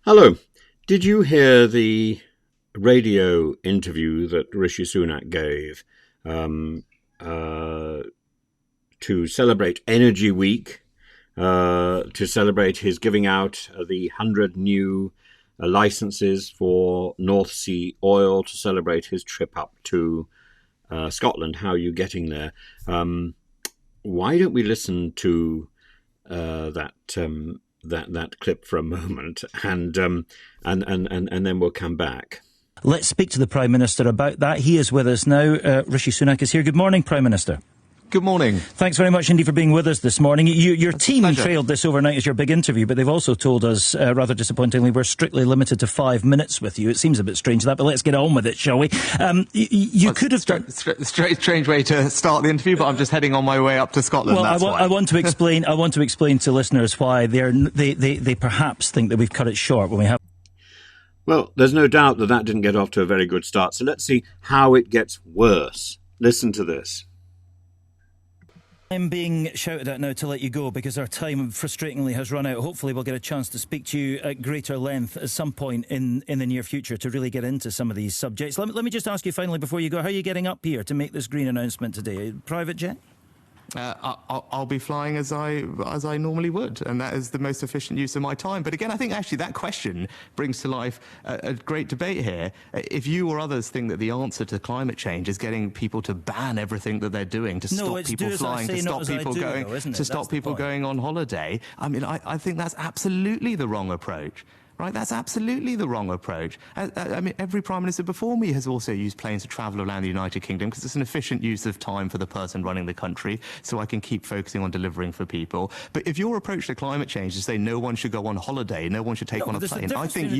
Hello. Did you hear the radio interview that Rishi Sunak gave um, uh, to celebrate Energy Week, to celebrate his giving out the 100 new licenses for North Sea oil, to celebrate his trip up to Scotland? How are you getting there? Why don't we listen to that clip for a moment, and then we'll come back. Let's speak to the Prime Minister about that. He is with us now. Rishi Sunak is here. Good morning, Prime Minister. Good morning. Thanks very much indeed for being with us this morning. Your team pleasure. trailed this overnight as your big interview, but they've also told us, rather disappointingly, we're strictly limited to 5 minutes with you. It seems a bit strange that, but let's get on with it, shall we? You could have... Strange way to start the interview, but I'm just heading on my way up to Scotland. Well, I want to explain. I want to explain to listeners why they perhaps think that we've cut it short when we have. Well, there's no doubt that didn't get off to a very good start. So let's see how it gets worse. Listen to this. I'm being shouted at now to let you go because our time frustratingly has run out. Hopefully we'll get a chance to speak to you at greater length at some point in the near future to really get into some of these subjects. Let me just ask you finally before you go, how are you getting up here to make this green announcement today? Private jet? I'll be flying as I normally would, and that is the most efficient use of my time. But again, I think actually that question brings to life a great debate here. If you or others think that the answer to climate change is getting people to ban everything that they're doing, to stop people flying, to stop people going on holiday, I mean, I think that's absolutely the wrong approach. Right, that's absolutely the wrong approach. I mean, every Prime Minister before me has also used planes to travel around the United Kingdom because it's an efficient use of time for the person running the country, so I can keep focusing on delivering for people. But if your approach to climate change is to say no one should go on holiday, no one should take on a plane, I think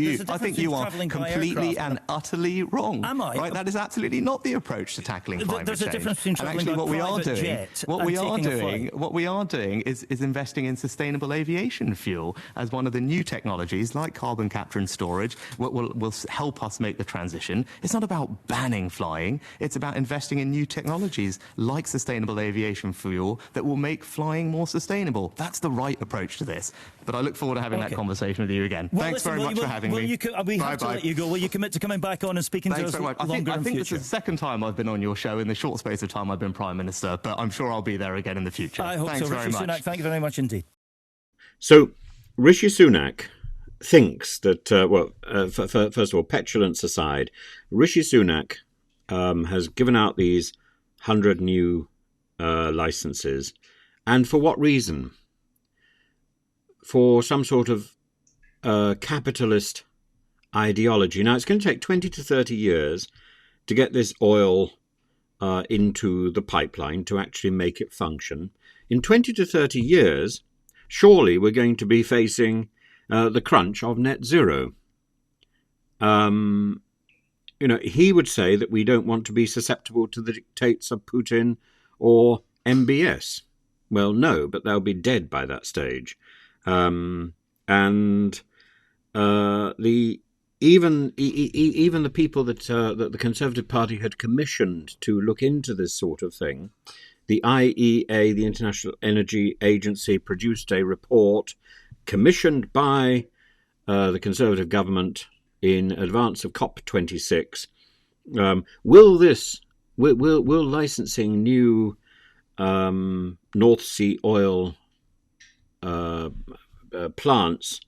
you are completely and utterly wrong. Am I? Right, that is absolutely not the approach to tackling climate change. There's a difference between travelling by private jet and taking a flight. What we are doing is investing in sustainable aviation fuel as one of the new technologies like carbon capture and storage will help us make the transition. It's not about banning flying. It's about investing in new technologies like sustainable aviation fuel that will make flying more sustainable. That's the right approach to this. But I look forward to having that conversation with you again. Thanks very much for having me. We have to let you go. Will you commit to coming back on and speaking to us longer in future? I think this is the second time I've been on your show in the short space of time I've been Prime Minister, but I'm sure I'll be there again in the future. I hope so. Rishi Sunak, thank you very much indeed. So, Rishi Sunak thinks that, first of all, petulance aside, Rishi Sunak has given out these 100 new licenses. And for what reason? For some sort of capitalist ideology. Now, it's going to take 20 to 30 years to get this oil into the pipeline to actually make it function. In 20 to 30 years, surely we're going to be facing the crunch of net zero. He would say that we don't want to be susceptible to the dictates of Putin or MBS. Well, no, but they'll be dead by that stage. Even the people that the Conservative Party had commissioned to look into this sort of thing, the IEA, the International Energy Agency, produced a report commissioned by the Conservative government in advance of COP26. Will licensing new North Sea oil plants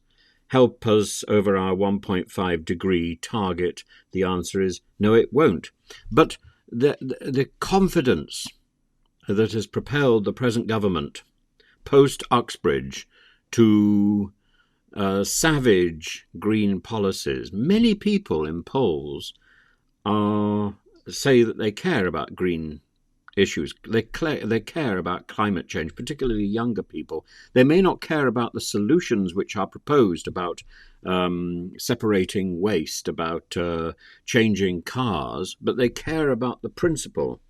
help us over our 1.5 degree target? The answer is no, it won't. But the confidence that has propelled the present government post-Uxbridge to savage green policies. Many people in polls say that they care about green issues. They care about climate change, particularly younger people. They may not care about the solutions which are proposed about separating waste, about changing cars, but they care about the principle.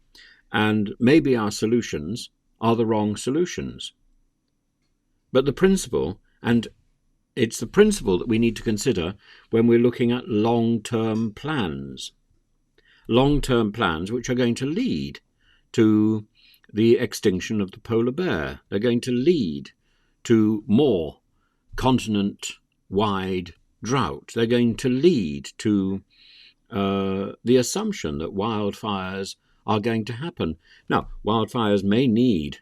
And maybe our solutions are the wrong solutions. But the principle, and it's the principle that we need to consider when we're looking at long-term plans. Long-term plans which are going to lead to the extinction of the polar bear. They're going to lead to more continent-wide drought. They're going to lead to the assumption that wildfires are going to happen. Now, wildfires may need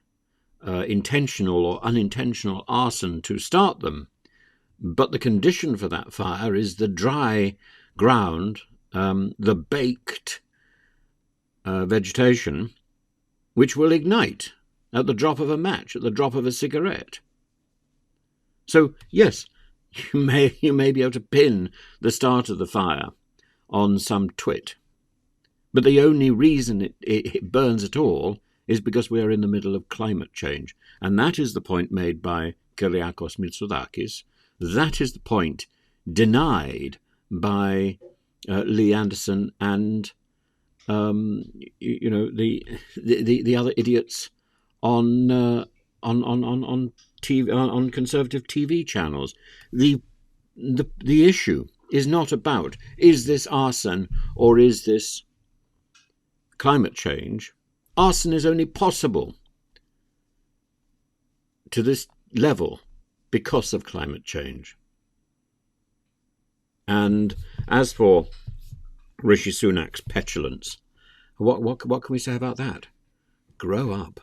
intentional or unintentional arson to start them, but the condition for that fire is the dry ground, the baked vegetation, which will ignite at the drop of a match, at the drop of a cigarette. So, yes, you may be able to pin the start of the fire on some twit, but the only reason it burns at all is because we are in the middle of climate change. And that is the point made by Kyriakos Mitsotakis. That is the point denied by Lee Anderson and the other idiots on TV, on conservative TV channels. The issue is not about, is this arson or is this climate change? Arson is only possible to this level because of climate change. And as for Rishi Sunak's petulance, what can we say about that? Grow up.